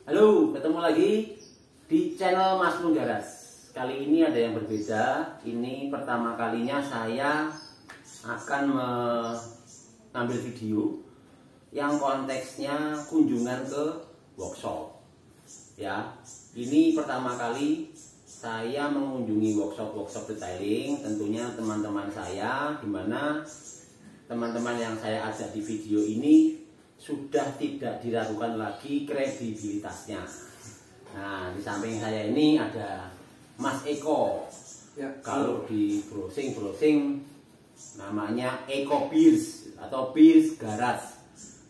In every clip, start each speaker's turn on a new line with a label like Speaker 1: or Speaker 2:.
Speaker 1: Halo, ketemu lagi di channel Mas Munggaras. Kali ini ada yang berbeda. Ini pertama kalinya saya akan mengambil video yang konteksnya kunjungan ke workshop. Ya, ini pertama kali saya mengunjungi workshop detailing. Tentunya teman-teman saya, di mana teman-teman yang saya ajak di video ini sudah tidak diragukan lagi kredibilitasnya. Nah, di samping saya ini ada Mas Eko.
Speaker 2: Ya,
Speaker 1: kalau di browsing namanya Eko Beers atau Beers Garas.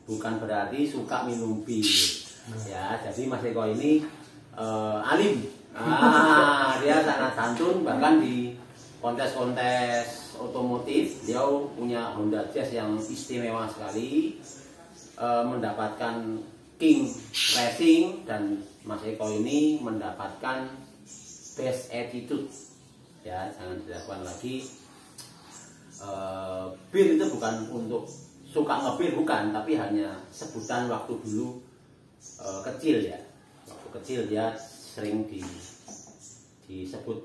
Speaker 1: Bukan berarti suka minum bir. Ya, jadi Mas Eko ini alim. Dia sangat santun, bahkan di kontes-kontes otomotif dia punya Honda Jazz yang istimewa sekali. Mendapatkan King Racing, dan Mas Eko ini mendapatkan Best Attitude. Ya, jangan dilakukan lagi. Bir itu bukan untuk suka ngebir, bukan, tapi hanya sebutan waktu dulu kecil ya. Waktu kecil dia sering disebut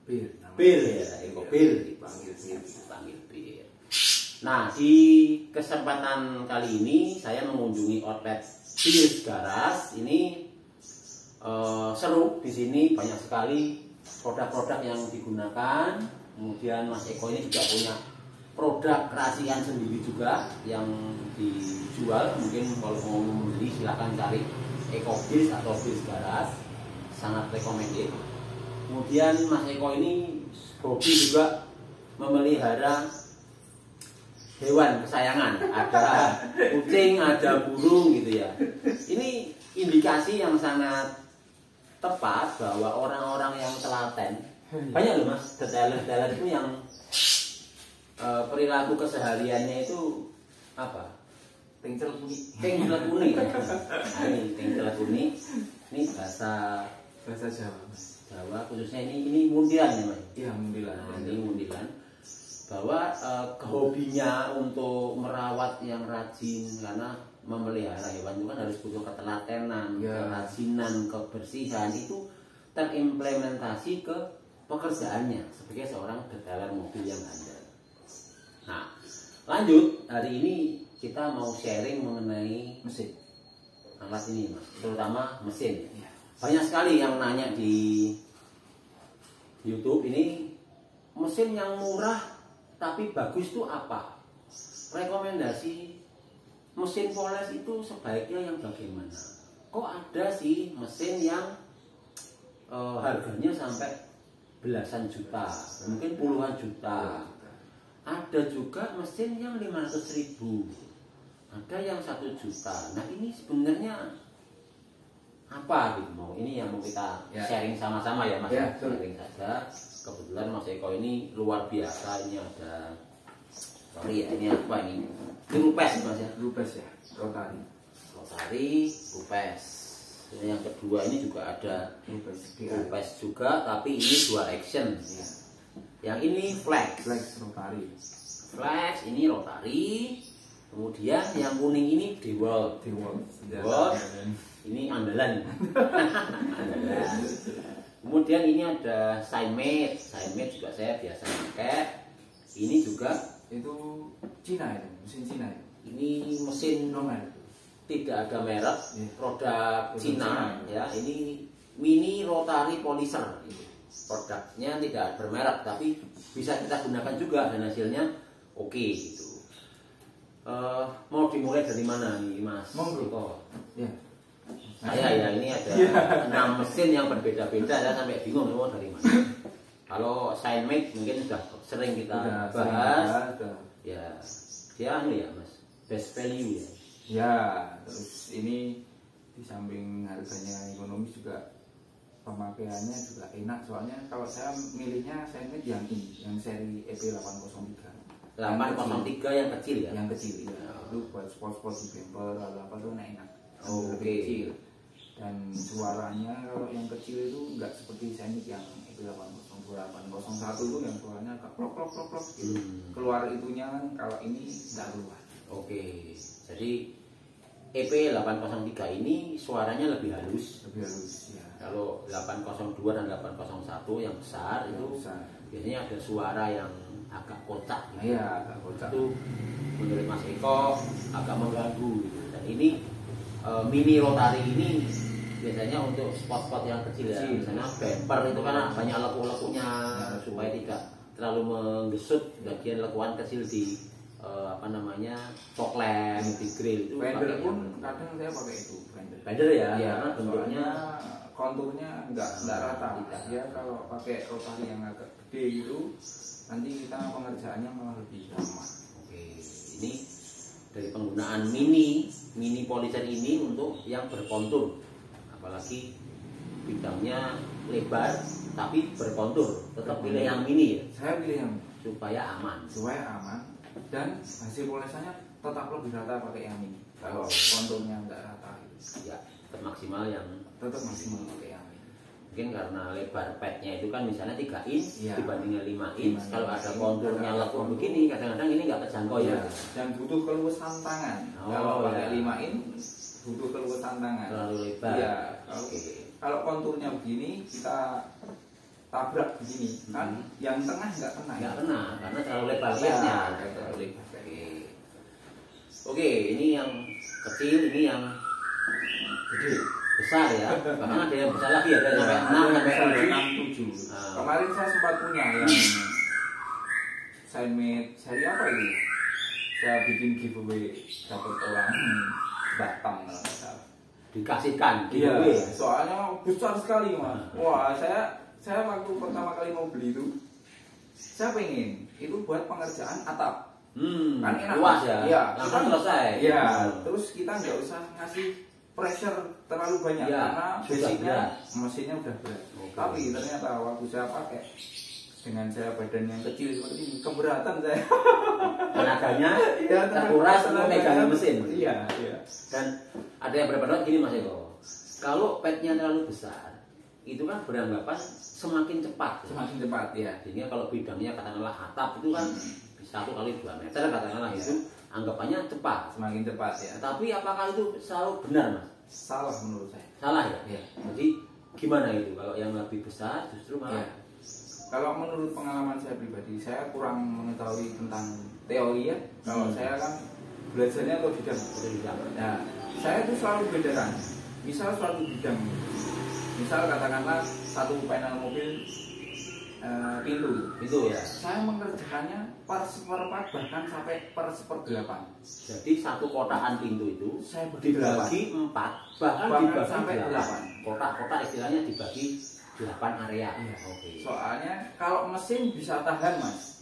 Speaker 1: bir ya, Eko bir, dipanggil bir. Nah, di kesempatan kali ini saya mengunjungi outlet Beers Garas. Ini seru, di sini banyak sekali produk-produk yang digunakan. Kemudian Mas Eko ini juga punya produk kerasian sendiri juga yang dijual. Mungkin kalau mau membeli silahkan cari Eko Beers atau Beers Garas, sangat recommended. Kemudian Mas Eko ini hobi juga memelihara hewan kesayangan, ada kucing, ada burung gitu ya. Ini indikasi yang sangat tepat bahwa orang-orang yang telaten, banyak loh Mas, detailer-detailer itu yang perilaku kesehariannya itu apa?
Speaker 2: Tengcel kuning.
Speaker 1: Nah, ini tengcel kuning. Ini bahasa
Speaker 2: Jawa, Mas.
Speaker 1: Jawa, khususnya ini mundilan ya Mas.
Speaker 2: Iya, mundilan.
Speaker 1: Nah, ini mundilan. Bahwa kehobinya untuk merawat yang rajin, karena memelihara hewan itu kan harus butuh ketelatenan, kerajinan, kebersihan, itu terimplementasi ke pekerjaannya sebagai seorang detailer mobil yang handal. Nah, lanjut, hari ini kita mau sharing mengenai mesin alat ini Mas, terutama mesin. Banyak sekali yang nanya di YouTube ini, mesin yang murah tapi bagus itu apa? Rekomendasi mesin poles itu sebaiknya yang bagaimana? Kok ada sih mesin yang harganya sampai belasan juta, mungkin puluhan juta. Ada juga mesin yang 500.000, ada yang 1 juta. Nah, ini sebenarnya apa gitu? Ini yang mau kita sharing sama-sama ya Mas. Sharing saja. Kebetulan Mas Eko ini luar biasa. Ini ada, sorry ya, ini apa ini? Ini rupes Mas ya?
Speaker 2: Rupes ya, rotari,
Speaker 1: rupes. Yang kedua ini juga ada rupes juga, tapi ini dual action. Yang ini flex
Speaker 2: rotari.
Speaker 1: Flex ini rotari. Kemudian yang kuning ini DeWalt. Ini andalan. Kemudian ini ada Signmate juga saya biasa pakai. Ini juga
Speaker 2: itu Cina itu, mesin Cina itu.
Speaker 1: Ini mesin
Speaker 2: normal,
Speaker 1: tidak ada merek, produk Cina ya. Ini mini rotary polisher. Produknya tidak bermerek, tapi bisa kita gunakan juga dan hasilnya oke gitu. Mau dimulai dari mana nih Mas?
Speaker 2: Monggo. Ya.
Speaker 1: Saya ini ada 6 mesin yang berbeda-beda, saya sampai bingung mau dari mana. Kalau Signmate mungkin sudah sering kita bahas. Ya, dia ya Mas, best value ya.
Speaker 2: Ya, terus ini di samping harganya ekonomis juga pemakaiannya juga enak. Soalnya kalau saya milihnya Signmate yang ini, yang seri EP803.
Speaker 1: 803 yang kecil ya?
Speaker 2: Yang kecil ya. Itu buat sport-sport di bumper atau apa tuh enak.
Speaker 1: Oke.
Speaker 2: Kecil. Dan suaranya kalau yang kecil itu enggak seperti Signmate yang EP801 itu yang suaranya klok gitu. Keluar itunya kan, kalau ini enggak keluar.
Speaker 1: Oke. Jadi EP803 ini suaranya lebih halus.
Speaker 2: Lebih halus ya.
Speaker 1: Kalau 802 dan 801 yang besar itu biasanya ada suara yang agak kocak gitu.
Speaker 2: Iya, agak kocak.
Speaker 1: Itu menurut Mas Eko agak mengganggu gitu. Dan ini mini rotary ini biasanya untuk spot-spot yang kecil ya. Misalnya bumper itu kan banyak lekuk-lekuknya supaya tidak terlalu menggesut bagian lekuan kecil di coklat di grill itu.
Speaker 2: Fender pun kadang saya pakai itu
Speaker 1: fender ya,
Speaker 2: ya,
Speaker 1: karena bentuknya
Speaker 2: konturnya enggak rata. Ya kalau pakai rotary yang agak gede itu nanti kita pengerjaannya malah lebih lama.
Speaker 1: Oke, ini dari penggunaan mini polisher ini untuk yang berkontur, apalagi bidangnya lebar tapi berkontur, tetap pilih yang mini ya.
Speaker 2: Saya pilih yang
Speaker 1: supaya aman
Speaker 2: dan hasil polesannya tetap lebih rata pakai yang ini. Kalau konturnya enggak rata
Speaker 1: ya tetap maksimal
Speaker 2: pakai yang ini.
Speaker 1: Mungkin karena lebar padnya itu kan misalnya 3 inch
Speaker 2: ya,
Speaker 1: dibandingnya 5 inch. Kalau ada konturnya lekuk begini kadang-kadang ini nggak terjangkau ya.
Speaker 2: Dan butuh keluasan tangan. Kalau pakai 5 inch butuh keluasan tangan.
Speaker 1: Terlalu lebar.
Speaker 2: Ya, kalau konturnya begini kita tabrak begini kan yang tengah nggak kena
Speaker 1: karena terlalu lebar padnya. Oke, ini yang kecil, ini yang gede, besar ya. Bahkan ada yang besar lagi, ada sampai 6 sampai 7.
Speaker 2: Kemarin saya sempat punya yang Sign-made seri apa ini? Saya bikin giveaway dapat orang Batam kalau nggak salah.
Speaker 1: Dikasihkan giveaway.
Speaker 2: Iya, soalnya besar sekali Mas. Wah, saya waktu pertama kali mau beli itu, saya pengen itu buat pengerjaan atap. Kan enak,
Speaker 1: luas ya.
Speaker 2: Iya,
Speaker 1: langsung selesai.
Speaker 2: Iya, terus kita nggak usah ngasih pressure terlalu banyak
Speaker 1: ya,
Speaker 2: karena basicnya mesinnya udah berat. Tapi ternyata waktu saya pakai dengan saya badan yang kecil seperti ini, keberatan saya.
Speaker 1: Tenaganya terkuras untuk megang mesin.
Speaker 2: Iya.
Speaker 1: Dan ada yang berpendapat gini Mas Eko, kalau padnya terlalu besar, itu kan beranggapan semakin cepat.
Speaker 2: Ya.
Speaker 1: Sehingga kalau bidangnya katakanlah atap itu kan 1 kali 2 meter katakanlah itu anggapannya cepat.
Speaker 2: Semakin cepat ya.
Speaker 1: Tapi apakah itu selalu benar Mas?
Speaker 2: Salah menurut saya.
Speaker 1: Salah ya?
Speaker 2: Ya.
Speaker 1: Jadi gimana itu? Kalau yang lebih besar justru malah
Speaker 2: ya. Kalau menurut pengalaman saya pribadi, saya kurang mengetahui tentang teori ya. Kalau saya kan belajarnya otodidak. Nah, saya itu selalu bedakan. Misal suatu bidang, misal katakanlah satu panel mobil pintu ya. Saya mengerjakannya per seperempat bahkan sampai per 1/8.
Speaker 1: Jadi satu kotakan pintu itu
Speaker 2: saya
Speaker 1: dibagi 4 bahkan dibagi
Speaker 2: sampai
Speaker 1: 8. Kotak-kotak istilahnya dibagi 8 area.
Speaker 2: Iya. Soalnya kalau mesin bisa tahan Mas.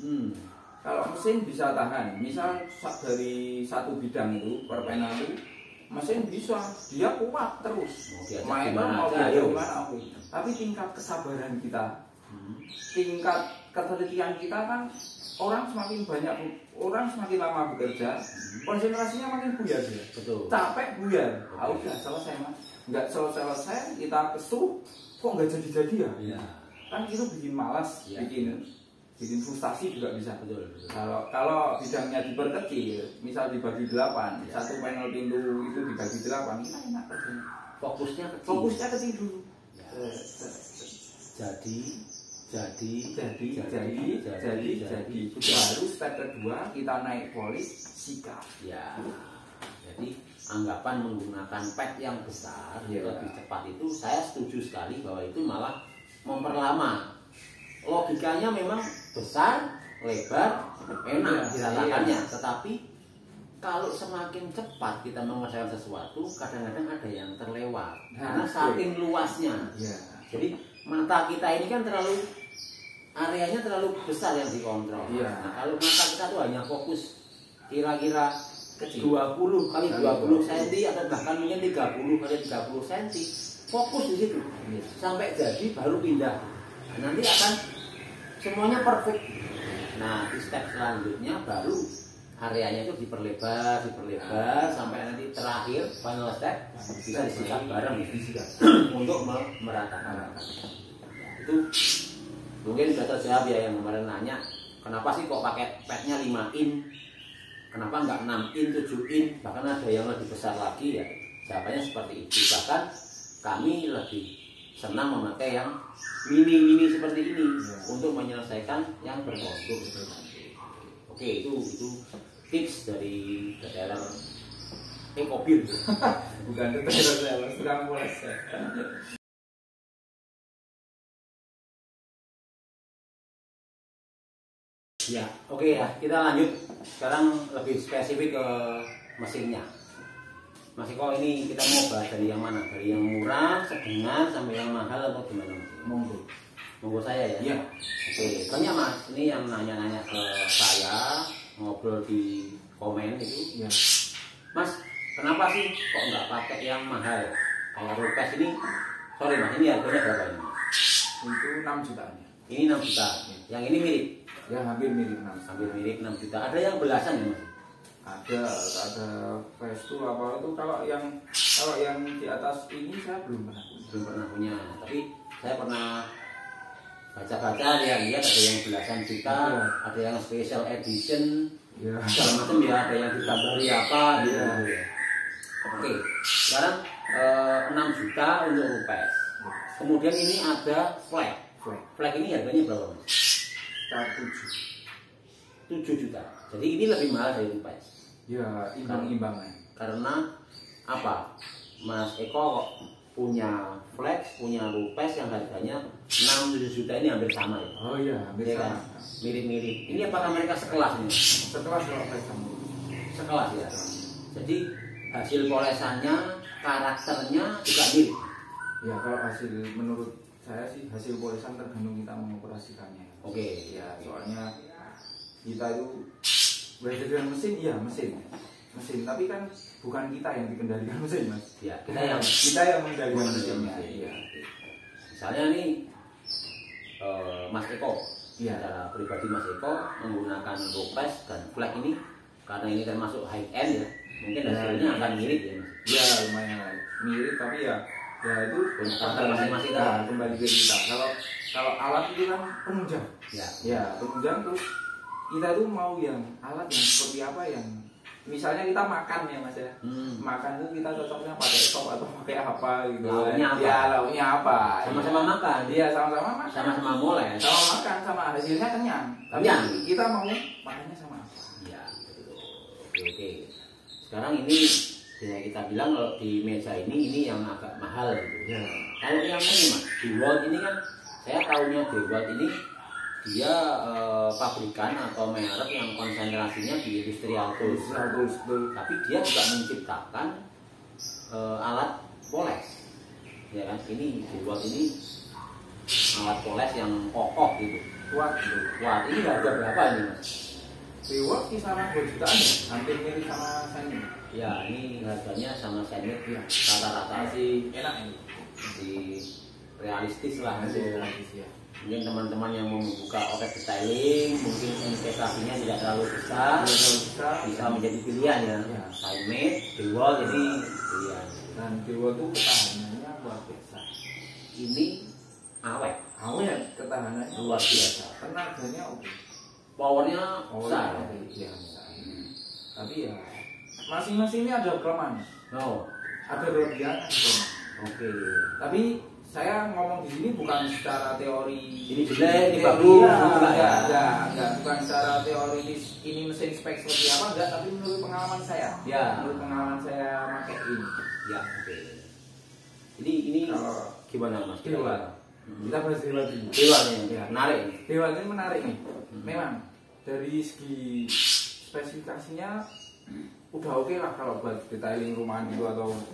Speaker 2: Kalau mesin bisa tahan, misal dari satu bidang itu per panel itu mesin bisa, dia kuat terus. Main mau gimana? Tapi tingkat kesabaran kita, tingkat ketelitian kita kan orang semakin banyak, orang semakin lama bekerja, konsentrasinya makin buyar dia.
Speaker 1: Betul.
Speaker 2: Capek buyar. Udah selesai Mas. Nggak selesai kita kesuruh, kok nggak jadi-jadi ya?
Speaker 1: Iya.
Speaker 2: Kan itu bikin malas, bikin frustasi juga bisa.
Speaker 1: Betul.
Speaker 2: Kalau bidangnya diperkecil, misal dibagi 8, satu panel pintu itu dibagi 8, kita enak kerjanya.
Speaker 1: Fokusnya kecil
Speaker 2: dulu. Jadi baru step kedua kita naik polis sikap.
Speaker 1: Ya. Jadi anggapan menggunakan pad yang besar lebih cepat itu saya setuju sekali bahwa itu malah memperlama. Logikanya memang besar, lebar, enak diratakannya. Tetapi kalau semakin cepat kita mengerjakan sesuatu, kadang-kadang ada yang terlewat karena saking luasnya. Jadi mata kita ini kan areanya terlalu besar yang dikontrol. Nah, kalau mata kita tuh hanya fokus kira-kira 20 kali 20 cm atau bahkan mungkin 30 kali 30 cm, fokus di situ sampai jadi baru pindah. Nah, nanti akan semuanya perfect. Nah, di step selanjutnya baru areanya itu diperlebar sampai nanti terakhir final step bisa disikat bareng untuk meratakan. Itu mungkin sudah terjawab ya yang kemarin nanya, kenapa sih kok pakai padnya 5 in kenapa nggak 6 in, 7 in, bahkan ada yang lebih besar lagi ya? Jawabannya seperti itu. Bahkan kami lebih senang memakai yang mini-mini seperti ini untuk menyelesaikan yang berkontur. Oke, itu tips dari detailer Ecobir.
Speaker 2: Bukan detailer saya, tukang poles.
Speaker 1: Ya, oke ya, kita lanjut. Sekarang lebih spesifik ke mesinnya. Mas Eko, ini kita mau bahas dari yang mana? Dari yang murah, sedang, sampai yang mahal atau gimana?
Speaker 2: Monggo.
Speaker 1: Monggo saya ya?
Speaker 2: Iya.
Speaker 1: Oke, banyak Mas. Ini yang nanya-nanya ke saya, ngobrol di komen itu.
Speaker 2: Iya.
Speaker 1: Mas, kenapa sih kok nggak pakai yang mahal? Kayak Rupes ini, sorry Mas, ini harganya berapa ini?
Speaker 2: Itu 6 jutaan.
Speaker 1: Ini 6 juta. Yang ini mirip?
Speaker 2: Ya hampir mirip 6.
Speaker 1: Hampir mirip 6 juta. Ada yang belasan ya Mas?
Speaker 2: Ada Vestu apa itu, kalau yang di atas ini saya belum pernah
Speaker 1: punya, tapi saya pernah baca-baca, lihat ada yang belasan juta, ada yang special edition, segala macam ya, ada yang digambari apa gitu. Oke, sekarang 6 juta untuk Rupes. Kemudian ini ada flag. Flag ini harganya berapa Mas? 7 juta. Jadi ini lebih mahal dari Rupes.
Speaker 2: Ya, imbang-imbang.
Speaker 1: Karena apa? Mas Eko kok punya flex, punya Rupes yang harganya 6-7 juta, ini hampir sama ya?
Speaker 2: Oh iya, hampir sama.
Speaker 1: Mirip-mirip. Ini apakah mereka sekelas ini?
Speaker 2: Sekelas kalau flex sama.
Speaker 1: Sekelas ya. Jadi hasil polesannya, karakternya juga mirip.
Speaker 2: Ya, kalau hasil menurut saya sih hasil polesan tergantung kita mengoperasikannya.
Speaker 1: Oke.
Speaker 2: Ya, soalnya kita itu belajar dengan mesin, iya mesin, tapi kan bukan kita yang dikendalikan mesin Mas.
Speaker 1: Ya,
Speaker 2: kita yang mengendalikan mesinnya. Iya.
Speaker 1: Misalnya nih Mas Eko, secara pribadi Mas Eko menggunakan Rupes dan flag ini, karena ini termasuk high end ya, mungkin hasilnya akan mirip ya Mas.
Speaker 2: Ya lumayan mirip, tapi ya itu
Speaker 1: masing-masing
Speaker 2: kembali ke kita. Kalau alat itu kan penunjang. Ya penunjang, terus kita tuh mau yang alat yang seperti apa, yang misalnya kita makan ya Mas ya, makan tuh kita cocoknya pakai sop atau pakai apa gitu. Lauknya apa?
Speaker 1: Sama-sama makan.
Speaker 2: Iya, sama-sama makan.
Speaker 1: Sama-sama mulai.
Speaker 2: Sama makan, sama hasilnya kenyang. Tapi kita mau makannya sama apa?
Speaker 1: Iya, betul. Oke. Sekarang ini bisa kita bilang kalau di meja ini yang agak mahal gitu.
Speaker 2: Ya.
Speaker 1: Kalau yang ini Mas, DeWalt ini kan saya tahunya DeWalt ini dia pabrikan atau merek yang konsentrasinya di industrial tools. Tapi dia juga menciptakan alat poles. Ya kan? Ini DeWalt ini alat poles yang kokoh gitu.
Speaker 2: Kuat.
Speaker 1: Ini harga berapa ini Mas?
Speaker 2: DeWalt kisaran 2 jutaan ya, hampir mirip sama Senit.
Speaker 1: Ya, ini harganya sama Senit
Speaker 2: ya.
Speaker 1: Rata-rata
Speaker 2: masih enak ini.
Speaker 1: Masih realistis lah.
Speaker 2: Masih realistis ya.
Speaker 1: Mungkin teman-teman yang mau membuka outlet detailing, mungkin investasinya tidak terlalu besar, bisa menjadi pilihan ya. Handmade, DeWalt jadi pilihan.
Speaker 2: Dan DeWalt itu ketahanannya luar biasa.
Speaker 1: Ini awet
Speaker 2: ketahanannya
Speaker 1: luar biasa.
Speaker 2: Tenaganya oke.
Speaker 1: Powernya besar.
Speaker 2: Iya. Tapi ya masing-masing ini ada kelemahan. Ada kelebihan.
Speaker 1: Oke.
Speaker 2: Tapi saya ngomong di sini bukan secara teori
Speaker 1: ini jelek, ini bagus,
Speaker 2: enggak, bukan secara teoritis ini mesin spek seperti apa, enggak, tapi menurut pengalaman saya.
Speaker 1: Ya.
Speaker 2: Menurut pengalaman saya pakai ini.
Speaker 1: Ya, oke. Ini kalau gimana Mas?
Speaker 2: Kita bahas DeWalt dulu.
Speaker 1: DeWalt ini menarik.
Speaker 2: DeWalt ini menarik nih. Memang dari segi spesifikasinya udah oke lah kalau buat detailing rumahan itu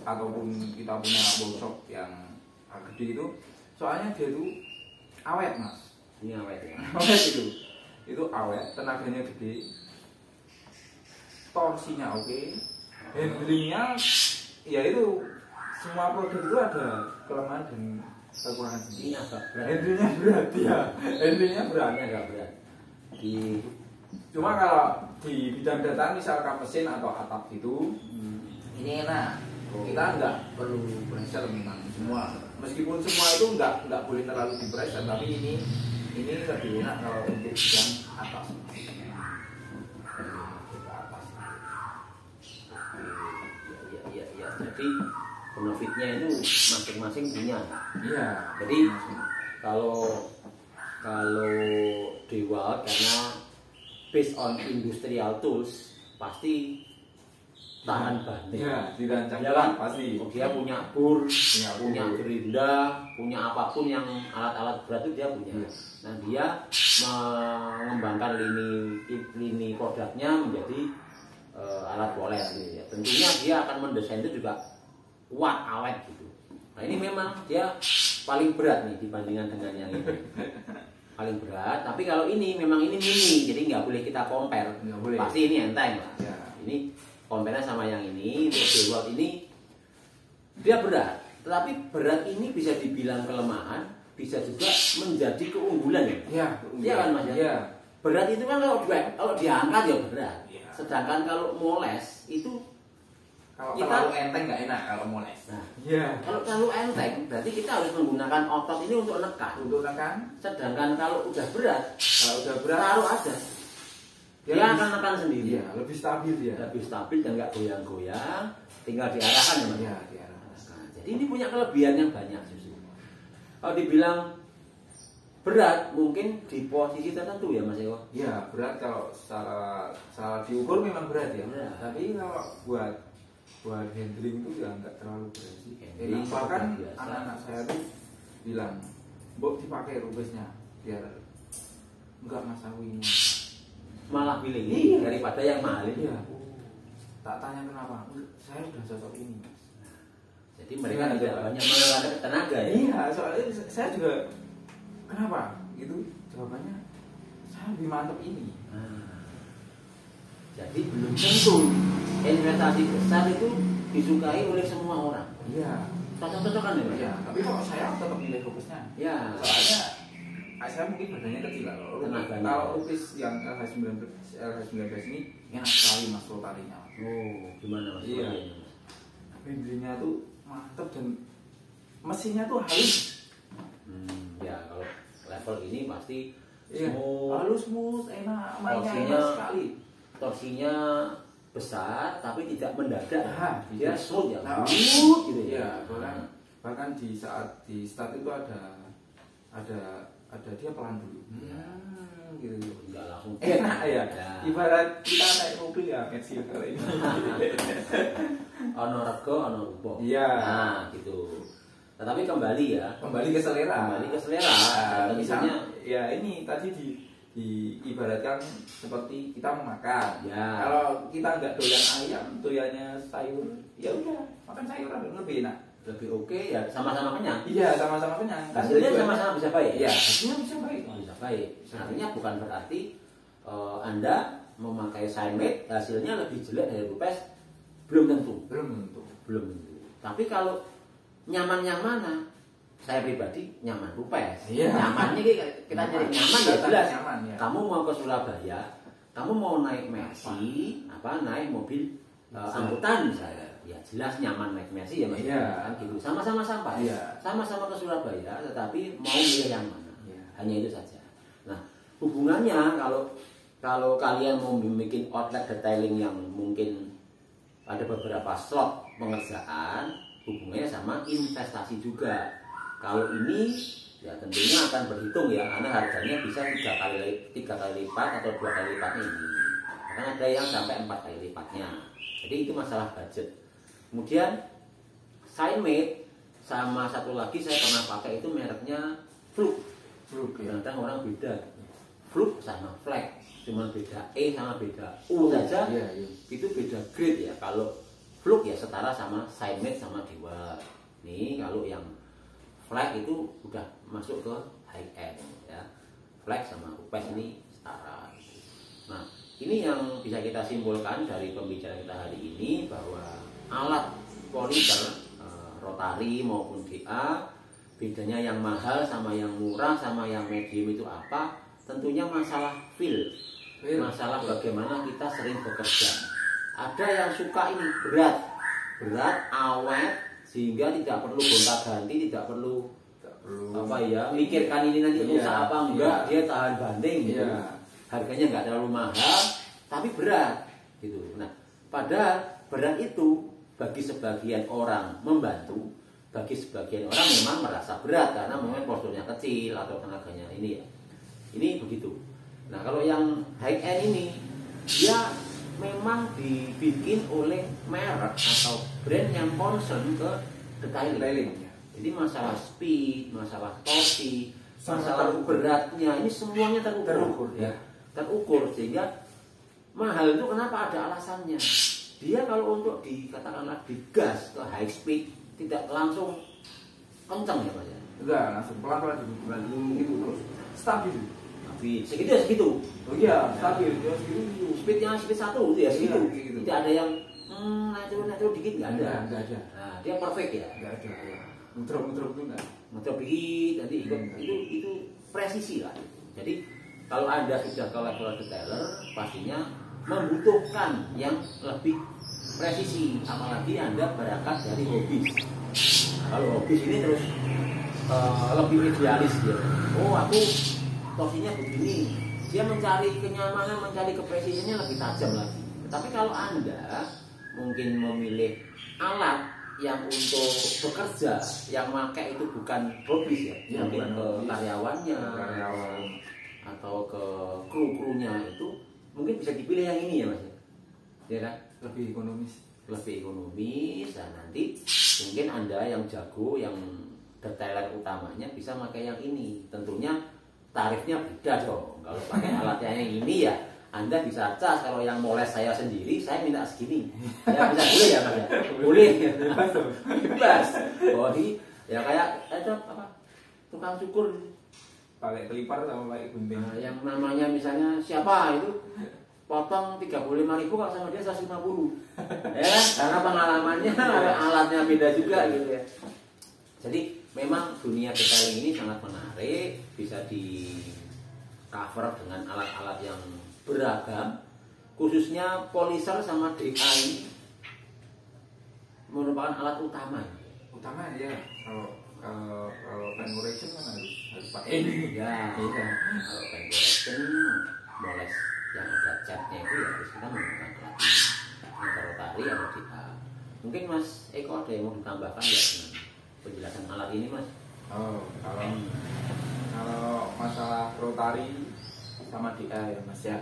Speaker 2: ataupun kita punya workshop yang gede itu, soalnya dia tuh awet Mas.
Speaker 1: Ini awet ya.
Speaker 2: Awet itu awet, tenaganya gede, torsinya oke, handlingnya ya itu semua produk itu ada kelemahan dan kekurangan sendiri.
Speaker 1: Ini agak berat.
Speaker 2: Handlingnya berat ya, handlingnya berat.
Speaker 1: Ini agak berat.
Speaker 2: Cuma kalau di bidang data misalkan mesin atau atap gitu, ini enak. Kita nggak perlu pressure memang semua. Meskipun semua itu nggak boleh terlalu di pressure, tapi ini lebih enak kalau untuk bidang atas.
Speaker 1: Jadi benefitnya itu masing-masing punya.
Speaker 2: Iya.
Speaker 1: Jadi kalau DeWalt karena based on industrial tools pasti tahan banting.
Speaker 2: Iya, dirancang
Speaker 1: Ya kan?
Speaker 2: pasti.
Speaker 1: Dia punya bur, punya
Speaker 2: bur.
Speaker 1: gerinda, punya apapun yang alat-alat berat itu dia punya.
Speaker 2: Yes.
Speaker 1: Nah dia mengembangkan lini produknya menjadi alat poles gitu ya. Tentunya dia akan mendesain itu juga kuat awet gitu. Nah ini memang dia paling berat nih dibandingkan dengan yang ini. Paling berat, tapi kalau ini memang ini mini, jadi nggak boleh kita compare.
Speaker 2: Nggak boleh.
Speaker 1: Pasti ini enteng lah.
Speaker 2: Ya.
Speaker 1: Ini compare sama yang ini, untuk DeWalt ini dia berat. Tetapi berat ini bisa dibilang kelemahan, bisa juga menjadi keunggulan ya.
Speaker 2: Iya,
Speaker 1: Iya kan Mas?
Speaker 2: Iya.
Speaker 1: Berat itu kan kalau diangkat ya berat.
Speaker 2: Iya.
Speaker 1: Sedangkan kalau moles itu
Speaker 2: Kalau
Speaker 1: kita-
Speaker 2: terlalu enteng nggak enak kalau moles.
Speaker 1: nah,
Speaker 2: Iya.
Speaker 1: kalau terlalu enteng berarti kita harus menggunakan otot ini untuk nekan.
Speaker 2: Untuk nekan,
Speaker 1: Sedangkan kalau udah berat,
Speaker 2: kalau udah berat,
Speaker 1: taruh aja.
Speaker 2: dia
Speaker 1: Dia
Speaker 2: lebih-
Speaker 1: akan nekan sendiri.
Speaker 2: Iya, lebih stabil dia.
Speaker 1: Lebih stabil dan nggak goyang-goyang, tinggal diarahkan ya Mas.
Speaker 2: Iya, diarahkan.
Speaker 1: Nah, jadi ini punya kelebihan yang banyak justru. Kalau dibilang berat mungkin di posisi tertentu ya Mas Eko.
Speaker 2: Iya, berat kalau secara diukur memang berat ya.
Speaker 1: Berat.
Speaker 2: Tapi kalau buat handling itu ya nggak terlalu berat sih.
Speaker 1: Handling
Speaker 2: Enak. Bahkan
Speaker 1: biasa.
Speaker 2: anak-anak saya tuh bilang, "Mbok dipakai rupisnya biar nggak masalah ini."
Speaker 1: Malah pilih ini
Speaker 2: Iya.
Speaker 1: daripada yang mahal ini.
Speaker 2: Iya. Tak tanya kenapa, saya udah cocok ini. Mas."
Speaker 1: Jadi mereka
Speaker 2: Gimana,
Speaker 1: tidak
Speaker 2: Pak?
Speaker 1: banyak mengeluarkan tenaga ya.
Speaker 2: Iya, soalnya saya juga kenapa? Gitu jawabannya saya lebih mantep ini.
Speaker 1: Nah, jadi belum tentu investasi besar itu disukai oleh semua orang.
Speaker 2: Iya.
Speaker 1: Cocok-cocokan ya Mas?
Speaker 2: Iya, tapi kalau saya tetap milih rupesnya.
Speaker 1: Ya.
Speaker 2: Soalnya saya mungkin badannya kecil lah.
Speaker 1: Tenaganya.
Speaker 2: Kalau rupes yang LH19 ini enak sekali mas rotarinya.
Speaker 1: Oh, gimana Mas?
Speaker 2: Iya. Handlingnya tuh mantep dan mesinnya tuh halus.
Speaker 1: Ya kalau level ini pasti
Speaker 2: Iya.
Speaker 1: smooth,
Speaker 2: Halus, smooth, enak, mainnya
Speaker 1: Torsinya-
Speaker 2: enak sekali.
Speaker 1: torsinya besar tapi tidak mendadak.
Speaker 2: Nah,
Speaker 1: Dia smooth ya,
Speaker 2: Nah,
Speaker 1: smooth gitu
Speaker 2: Iya,
Speaker 1: ya.
Speaker 2: bahkan di saat di start itu ada dia pelan dulu.
Speaker 1: Iya.
Speaker 2: Gitu.
Speaker 1: Enggak langsung
Speaker 2: Enak ya.
Speaker 1: Ya.
Speaker 2: Ibarat kita naik mobil ya, Mercy kali ini.
Speaker 1: Ono rego, ono rupo.
Speaker 2: Iya.
Speaker 1: Nah, gitu. Tetapi kembali ya,
Speaker 2: Kembali ke selera.
Speaker 1: kembali ke selera.
Speaker 2: Nah,
Speaker 1: Dan
Speaker 2: misalnya
Speaker 1: tentunya
Speaker 2: ya ini tadi diibaratkan seperti kita mau makan.
Speaker 1: Ya.
Speaker 2: Kalau kita nggak doyan ayam, doyannya sayur, ya udah makan sayur lebih enak.
Speaker 1: lebih oke ya, sama-sama kenyang.
Speaker 2: Iya, sama-sama kenyang. Kan
Speaker 1: Hasilnya
Speaker 2: tujuannya-
Speaker 1: sama-sama bisa baik.
Speaker 2: Iya, hasilnya bisa baik.
Speaker 1: Bisa baik. Artinya bukan berarti Anda memakai Simate hasilnya lebih jelek dari Rupes, belum tentu.
Speaker 2: Belum tentu.
Speaker 1: Belum tentu. Tapi kalau nyaman yang mana? Saya pribadi nyaman Rupes.
Speaker 2: Iya.
Speaker 1: Nyamannya kita nyari nyaman ya
Speaker 2: Kita
Speaker 1: jelas.
Speaker 2: nyaman, ya.
Speaker 1: Kamu mau ke Surabaya, kamu mau naik Mercy, naik mobil angkutan misalnya. Ya jelas nyaman naik Mercy ya Mas.
Speaker 2: Iya.
Speaker 1: Kan gitu. Sama-sama sampai.
Speaker 2: Iya.
Speaker 1: Sama-sama ke Surabaya, tetapi mau milih yang mana.
Speaker 2: Iya.
Speaker 1: Hanya itu saja. Nah, hubungannya kalau kalian mau bikin outlet detailing yang mungkin ada beberapa slot pengerjaan, hubungannya sama investasi juga. Kalau ini ya tentunya akan berhitung ya, karena harganya bisa tiga kali lipat atau 2 kali lipatnya ini. Bahkan ada yang sampai 4 kali lipatnya. Jadi itu masalah budget. Kemudian Simate sama satu lagi saya pernah pakai itu mereknya Fluke.
Speaker 2: Fluke, ya.
Speaker 1: Kadang orang beda. Fluke sama Flex, cuma beda E sama beda U saja.
Speaker 2: Iya, iya.
Speaker 1: Itu beda grade ya. Kalau Fluke ya setara sama Simate sama DeWalt. Nih kalau yang Flex itu udah masuk ke high end ya. Flex sama Rupes ini setara. Nah, ini yang bisa kita simpulkan dari pembicaraan kita hari ini bahwa alat polisher rotari maupun DA bedanya yang mahal sama yang murah sama yang medium itu apa? Tentunya masalah feel. Masalah bagaimana kita sering bekerja. Ada yang suka ini berat, awet sehingga tidak perlu gonta-ganti, tidak perlu apa ya mikirkan ini nanti rusak
Speaker 2: Iya,
Speaker 1: apa enggak,
Speaker 2: iya.
Speaker 1: dia tahan banting gitu.
Speaker 2: Iya.
Speaker 1: Harganya nggak terlalu mahal tapi berat gitu. Nah, padahal berat itu bagi sebagian orang membantu, bagi sebagian orang memang merasa berat karena mungkin posturnya kecil atau tenaganya ini ya. Ini begitu. Nah kalau yang high end ini dia memang dibikin oleh merek atau brand yang concern ke detailing. Jadi masalah speed, masalah torsi, masalah beratnya ini semuanya terukur ya. Terukur sehingga mahal itu kenapa ada alasannya. Dia kalau untuk dikatakanlah digas ke high speed tidak langsung kencang ya Mas ya.
Speaker 2: Enggak, langsung pelan-pelan gitu terus stabil.
Speaker 1: Tapi segitu.
Speaker 2: Oh iya, stabil dia segitu.
Speaker 1: Speednya speed 1 itu ya segitu.
Speaker 2: Iya, gitu.
Speaker 1: Tidak ada yang naik turun dikit nggak ada.
Speaker 2: Enggak ada.
Speaker 1: Nah, dia perfect ya.
Speaker 2: Enggak ada. Ya. Muter-muter itu enggak.
Speaker 1: Muter dikit nanti ikut itu presisi lah. Jadi kalau Anda sudah ke level detailer pastinya membutuhkan yang lebih presisi, apalagi Anda berangkat dari hobis. Nah, kalau hobis ini terus lebih idealis dia. Oh aku torsinya begini, dia mencari kenyamanan, mencari kepresisiannya lebih tajam lagi. Tapi kalau Anda mungkin memilih alat yang untuk bekerja, yang pakai itu bukan hobis ya, mungkin ke karyawannya, atau ke kru-krunya itu, mungkin bisa dipilih yang ini ya Mas ya kan?
Speaker 2: Lebih ekonomis.
Speaker 1: Dan nanti mungkin Anda yang jago, yang detailer utamanya bisa pakai yang ini. Tentunya tarifnya beda dong. Kalau pakai alatnya yang ini ya Anda bisa cas. Kalau yang moles saya sendiri, saya minta segini. Ya bisa boleh ya Mas ya? Boleh. Bebas. Oh ya kayak ada apa? Tukang cukur
Speaker 2: Pakai kelipar sama pakai gunting.
Speaker 1: Nah, yang namanya misalnya siapa itu potong 35.000 kalau sama dia 150. Ya kan? Karena pengalamannya alatnya beda juga gitu ya. Jadi memang dunia detailing ini sangat menarik, bisa di cover dengan alat-alat yang beragam, khususnya polisher sama DA ini merupakan alat utama.
Speaker 2: Utama ya. Kalau pen correction kan harus pakai ini.
Speaker 1: Ya, kalau pen correction moles yang ada catnya itu ya harus kita menggunakan alat ini. Yang rotari ada DA. Mungkin Mas Eko ada yang mau ditambahkan ya dengan penjelasan alat ini Mas?
Speaker 2: Oh, kalau masalah rotari sama DA ya Mas ya.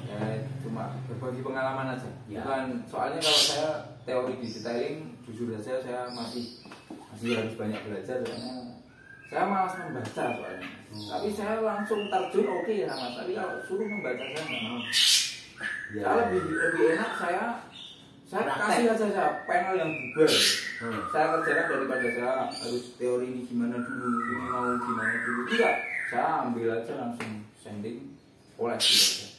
Speaker 2: Ya cuma berbagi pengalaman aja.
Speaker 1: Ya.
Speaker 2: Bukan soalnya kalau saya teori di detailing jujur saja saya masih harus banyak belajar karena saya malas membaca soalnya. Tapi saya langsung terjun oke ya Mas. Tapi kalau suruh membaca saya nggak mau.
Speaker 1: Ya.
Speaker 2: Saya lebih enak saya kasih aja saya panel yang bubar. Saya kerjakan daripada saya harus teori ini gimana dulu, ini mau gimana dulu. Tidak, saya ambil aja langsung sanding, poles gitu.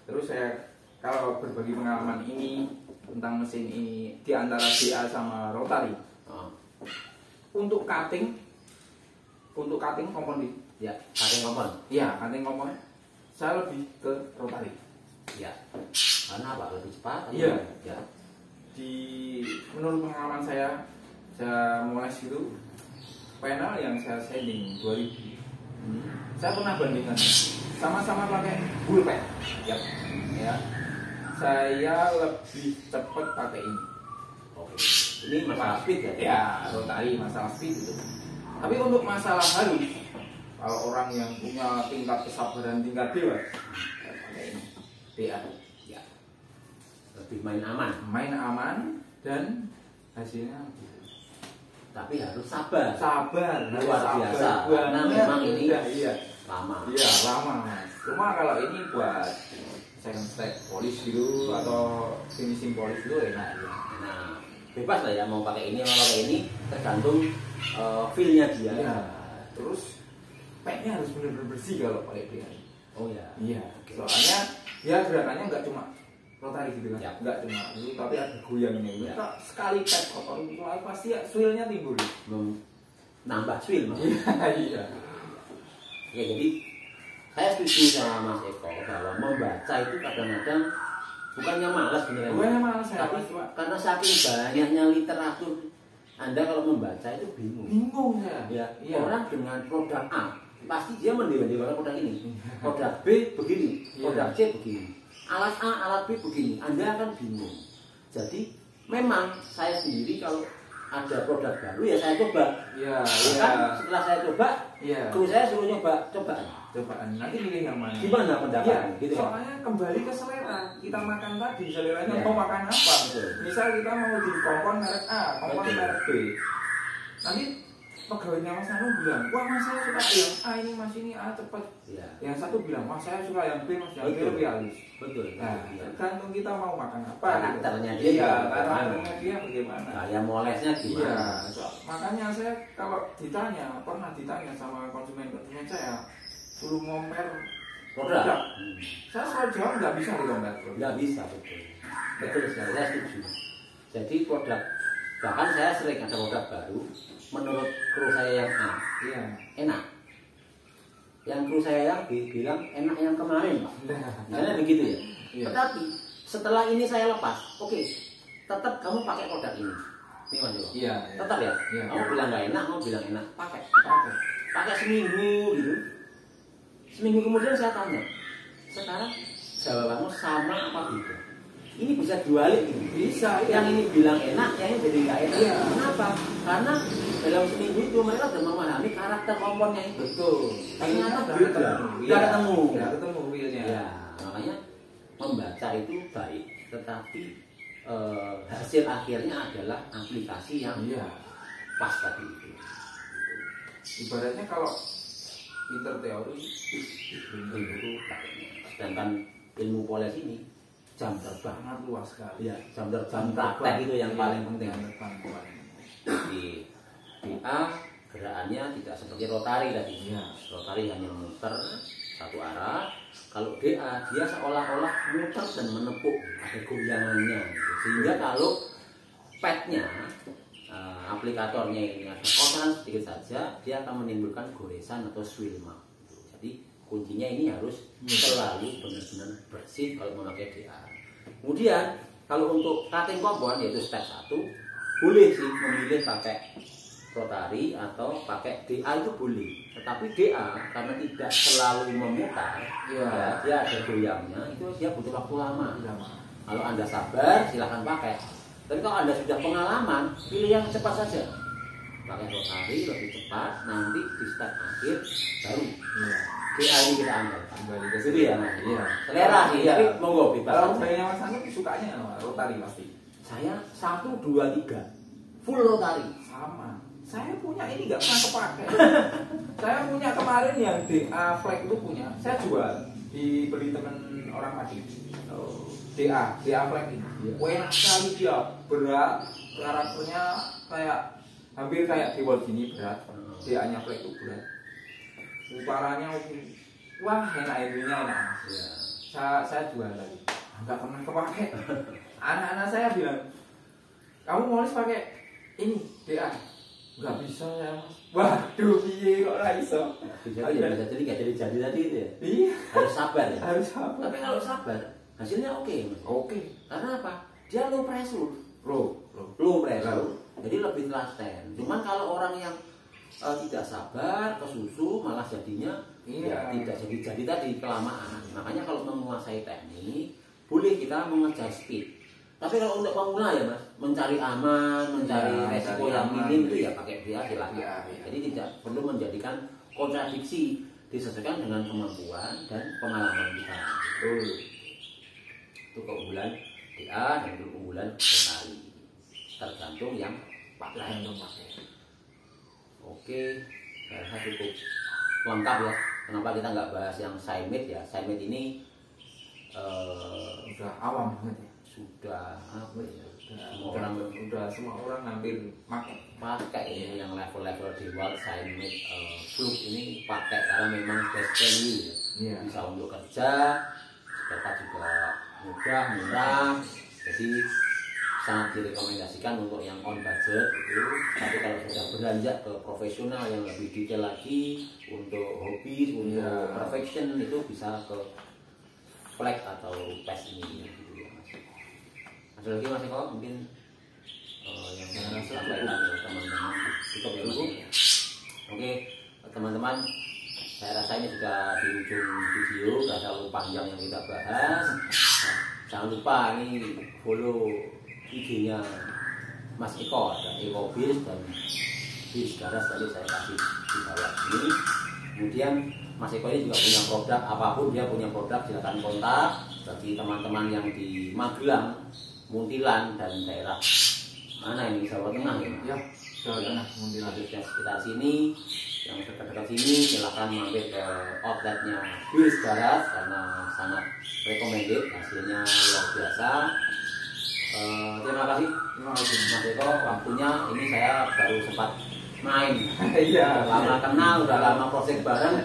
Speaker 2: Terus saya kalau berbagi pengalaman ini tentang mesin ini di antara DA sama rotary. Untuk cutting komponen.
Speaker 1: Ya, cutting komponen.
Speaker 2: Iya, cutting komponen. Saya lebih ke rotary.
Speaker 1: Ya. Karena apa? Lebih cepat?
Speaker 2: Iya.
Speaker 1: Ya.
Speaker 2: Menurut pengalaman saya moles itu panel yang saya sanding 2000. Saya pernah bandingkan sama-sama pakai bullpen. Ya. Saya lebih cepat pakai ini.
Speaker 1: Oke. Ini masalah speed ya?
Speaker 2: Ya, rotary masalah speed itu. Tapi untuk masalah halus, kalau orang yang punya tingkat kesabaran tingkat dewa, pakai ini. DA.
Speaker 1: Ya. Lebih main aman
Speaker 2: dan hasilnya
Speaker 1: tapi harus sabar
Speaker 2: luar
Speaker 1: biasa karena memang ini
Speaker 2: iya lama Mas. Cuma kalau ini buat second step polish gitu atau finishing polish itu enak ya.
Speaker 1: Nah bebas lah ya mau pakai ini tergantung feel-nya dia
Speaker 2: ya. Terus packnya harus benar-benar bersih kalau pakai DA.
Speaker 1: Oh ya
Speaker 2: iya
Speaker 1: okay.
Speaker 2: Soalnya ya gerakannya nggak cuma rotari gitu kan
Speaker 1: ya.
Speaker 2: Nggak cuma itu tapi ada goyangnya ya. Kita sekali tap kotor itu pasti ya swillnya timbul
Speaker 1: nambah swill Mas.
Speaker 2: Iya
Speaker 1: ya jadi saya setuju sama Mas Eko bahwa membaca itu kadang-kadang bukannya malas
Speaker 2: malas
Speaker 1: tapi karena saking banyaknya literatur Anda kalau membaca itu bingung ya. Orang dengan produk A pasti dia mendewar produk ini, produk B begini, produk C begini, alat A, alat B begini, Anda akan bingung. Jadi memang saya sendiri kalau ada produk baru ya saya coba.
Speaker 2: Iya,
Speaker 1: Bahkan setelah saya coba, kru saya suruh cobaan.
Speaker 2: Nanti pilih yang mana?
Speaker 1: Gimana pendapat? Gitu ya?
Speaker 2: Soalnya kembali ke selera. Kita makan tadi, seleranya
Speaker 1: Ya.
Speaker 2: mau makan apa?
Speaker 1: Betul.
Speaker 2: Misal kita mau di kompon merek A, kompon
Speaker 1: Betul.
Speaker 2: merek B. Nanti pegawainya Mas Anu bilang, wah Mas saya suka yang A ini Mas ini A cepat.
Speaker 1: Ya.
Speaker 2: Yang satu bilang, Mas saya suka yang B Mas, yang B
Speaker 1: Betul.
Speaker 2: lebih halus.
Speaker 1: Betul.
Speaker 2: Nah,
Speaker 1: Ya.
Speaker 2: tergantung kita mau makan apa.
Speaker 1: Karakternya
Speaker 2: gitu.
Speaker 1: dia
Speaker 2: Iya,
Speaker 1: bagaimana.
Speaker 2: karakternya dia bagaimana.
Speaker 1: Gaya molesnya
Speaker 2: Iya,
Speaker 1: gimana?
Speaker 2: makanya saya kalau pernah ditanya sama konsumen saya, suruh ngomer
Speaker 1: Produk.
Speaker 2: saya selalu jawab nggak bisa dikomer.
Speaker 1: Nggak bisa, betul. Betul sekali, saya setuju. Jadi produk, bahkan saya sering ada produk baru, menurut kru saya yang A,
Speaker 2: Iya.
Speaker 1: enak. Yang kru saya yang B bilang enak yang kemarin, Pak.
Speaker 2: Nah,
Speaker 1: Misalnya begitu ya.
Speaker 2: Iya.
Speaker 1: Tetapi setelah ini saya lepas, oke, tetap kamu pakai produk ini. Ini Mas Joko.
Speaker 2: Iya.
Speaker 1: Tetap ya.
Speaker 2: Iya.
Speaker 1: Kamu bilang nggak enak, kamu bilang enak, pakai.
Speaker 2: Oke.
Speaker 1: Pakai seminggu gitu. Seminggu kemudian saya tanya, sekarang jawabanmu sama apa beda? Ini bisa dibalik gitu.
Speaker 2: Bisa.
Speaker 1: Yang ini bilang enak, yang ini jadi nggak enak.
Speaker 2: Iya.
Speaker 1: Kenapa? Karena dalam seminggu itu mereka sudah memahami karakter komponnya itu.
Speaker 2: Betul.
Speaker 1: Ternyata
Speaker 2: Udah
Speaker 1: beda.
Speaker 2: ketemu.
Speaker 1: Udah ketemu.
Speaker 2: Udah ketemu realnya.
Speaker 1: Ya, makanya membaca itu baik, tetapi hasil akhirnya adalah aplikasi yang
Speaker 2: Iya.
Speaker 1: pas tadi itu.
Speaker 2: Ibaratnya kalau pinter teori
Speaker 1: Itu sedangkan ilmu poles ini jam terbang.
Speaker 2: sangat luas sekali.
Speaker 1: Ya, jam praktek itu yang paling penting.
Speaker 2: Yang paling.
Speaker 1: Di A gerakannya tidak seperti rotari tadi.
Speaker 2: Iya.
Speaker 1: Rotari hanya muter satu arah. Kalau DA dia seolah-olah muter dan menepuk, ada goyangannya. Gitu. Sehingga kalau padnya aplikatornya ini ada kotoran sedikit saja, dia akan menimbulkan goresan atau swirl mark. Gitu. Jadi kuncinya ini harus selalu benar-benar bersih kalau memakai DA. Kemudian kalau untuk cutting kompon yaitu step 1, boleh sih memilih pakai rotari atau pakai DA itu boleh. Tetapi DA karena tidak selalu memutar, ya, dia ada goyangnya, itu dia butuh waktu lama. Kalau Anda sabar silahkan pakai. Tapi kalau Anda sudah pengalaman, pilih yang cepat saja. Pakai rotari lebih cepat, nanti di step akhir baru DA ini kita ambil.
Speaker 2: Kembali ke
Speaker 1: Gitu ya, Mas?
Speaker 2: Iya.
Speaker 1: Selera sih,
Speaker 2: Iya.
Speaker 1: tapi monggo bebas
Speaker 2: Kalau
Speaker 1: saja.
Speaker 2: bayangnya Mas Anu sukanya rotari pasti.
Speaker 1: Saya 1, 2, 3 full rotari.
Speaker 2: Sama. Saya punya ini nggak pernah kepake. Saya punya kemarin yang DA flag itu punya. Saya jual dibeli temen orang Padi. DA flag ini.
Speaker 1: Iya.
Speaker 2: Enak sekali dia, berat, karakternya kayak hampir kayak Dewalt gini berat. DA-nya flag itu berat. Uparanya wah enak ininya enak.
Speaker 1: Ya.
Speaker 2: Saya jual tadi. Nggak pernah kepake. Anak-anak saya bilang, kamu mau pakai ini DA? Nggak bisa ya. Waduh, piye kok nggak bisa?
Speaker 1: Jadi ya bisa jadi nggak jadi tadi itu ya.
Speaker 2: Iya.
Speaker 1: Harus sabar ya.
Speaker 2: Harus apa?
Speaker 1: Tapi kalau sabar hasilnya oke, Mas.
Speaker 2: Oke.
Speaker 1: Karena apa? Dia low pressure.
Speaker 2: Loh.
Speaker 1: Low pressure. Jadi lebih telaten. Cuman kalau orang yang tidak sabar, kesusu, malah jadinya ya, tidak jadi tadi kelamaan. Makanya kalau menguasai teknik, boleh kita mengejar speed. Tapi kalau untuk pemula ya Mas, mencari aman, mencari resiko yang minim itu ya pakai DA silahkan. Jadi tidak perlu menjadikan kontradiksi, disesuaikan dengan kemampuan dan pengalaman kita. Itu keunggulan DA dan keunggulan rotari. Tergantung yang pakai. Oke, saya rasa cukup lengkap ya. Kenapa kita nggak bahas yang Cymate ya? Cymate ini
Speaker 2: Udah awam banget ya.
Speaker 1: sudah apa ya?
Speaker 2: Semua orang hampir
Speaker 1: pakai ini yang level-level Dewalt, Cymate, Fluke ini pakai karena memang best value ya.
Speaker 2: Iya.
Speaker 1: Bisa untuk kerja, dapat juga mudah, murah. Jadi sangat direkomendasikan untuk yang on budget itu. Tapi kalau sudah beranjak ke profesional yang lebih detail lagi untuk hobi, untuk perfection itu bisa ke flag atau PES ini gitu ya Mas. Ada lagi Mas Eko mungkin yang saya sampaikan ke teman-teman cukup ya Mas. Oke teman-teman, saya rasa ini sudah di ujung video, tidak terlalu panjang yang kita bahas. Jangan lupa ini follow idenya Mas Eko, ada Eko Bis dan Bis Garas tadi saya kasih di bawah ini. Kemudian Mas Eko ini juga punya produk, apapun dia punya produk silakan kontak. Bagi teman-teman yang di Magelang, Muntilan dan daerah mana ini, Jawa Tengah ya?
Speaker 2: Ya, Jawa Tengah, Muntilan.
Speaker 1: Di sekitar sini, yang dekat-dekat sini silakan mampir ke outletnya Bis Garas karena sangat recommended, hasilnya luar biasa. Terima kasih Mas Eko, waktunya ini saya baru sempat main.
Speaker 2: Iya,
Speaker 1: lama kenal, udah lama proses bareng.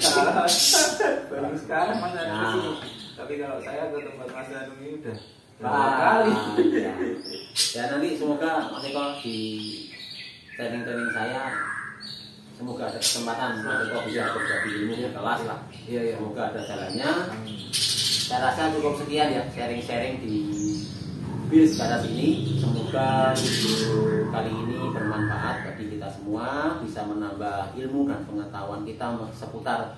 Speaker 2: baru sekarang Mas Anu
Speaker 1: Nah.
Speaker 2: kesini. Tapi kalau saya ke tempat Mas Anu ini udah
Speaker 1: Kali.
Speaker 2: kali.
Speaker 1: Ya nanti semoga Mas Eko di training saya, semoga ada kesempatan Mas Eko bisa berbagi ilmu ke kelas lah.
Speaker 2: Iya, iya.
Speaker 1: Semoga ada jalannya.
Speaker 2: Amin.
Speaker 1: Saya rasa cukup sekian ya sharing-sharing di Bis Garas ini. Semoga video kali ini bermanfaat bagi kita semua, bisa menambah ilmu dan pengetahuan kita seputar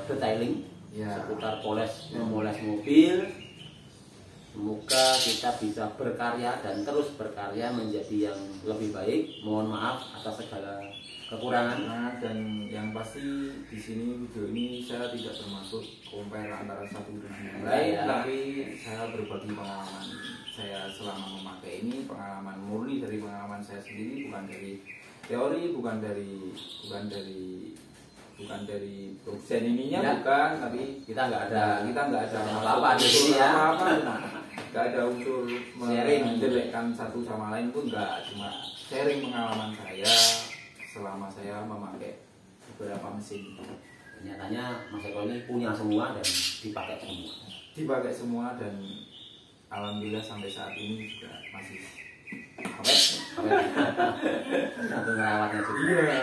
Speaker 1: detailing,
Speaker 2: Ya.
Speaker 1: seputar memoles mobil. Semoga kita bisa berkarya dan terus berkarya menjadi yang lebih baik. Mohon maaf atas segala kekurangan.
Speaker 2: Nah, dan yang pasti di sini video ini saya tidak termasuk compare antara satu dengan yang lain,
Speaker 1: Ya.
Speaker 2: tapi saya berbagi pengalaman saya selama memakai ini, pengalaman murni dari pengalaman saya sendiri, bukan dari teori, bukan dari produsen ininya,
Speaker 1: Ya.
Speaker 2: bukan, tapi
Speaker 1: Kita nggak ada
Speaker 2: nggak ada
Speaker 1: apa-apa di sini ya.
Speaker 2: apa-apa, nggak ada unsur
Speaker 1: Sharing.
Speaker 2: menjelekkan satu sama lain pun nggak, cuma sharing pengalaman saya selama saya memakai beberapa mesin.
Speaker 1: Nyatanya Mas Eko ini punya semua dan dipakai semua.
Speaker 2: Dan alhamdulillah sampai saat ini juga masih
Speaker 1: Satu ngerawatnya juga.
Speaker 2: iya.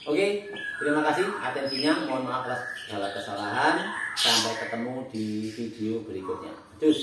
Speaker 1: Oke, terima kasih atensinya. Mohon maaf atas segala kesalahan. Sampai ketemu di video berikutnya. Cus.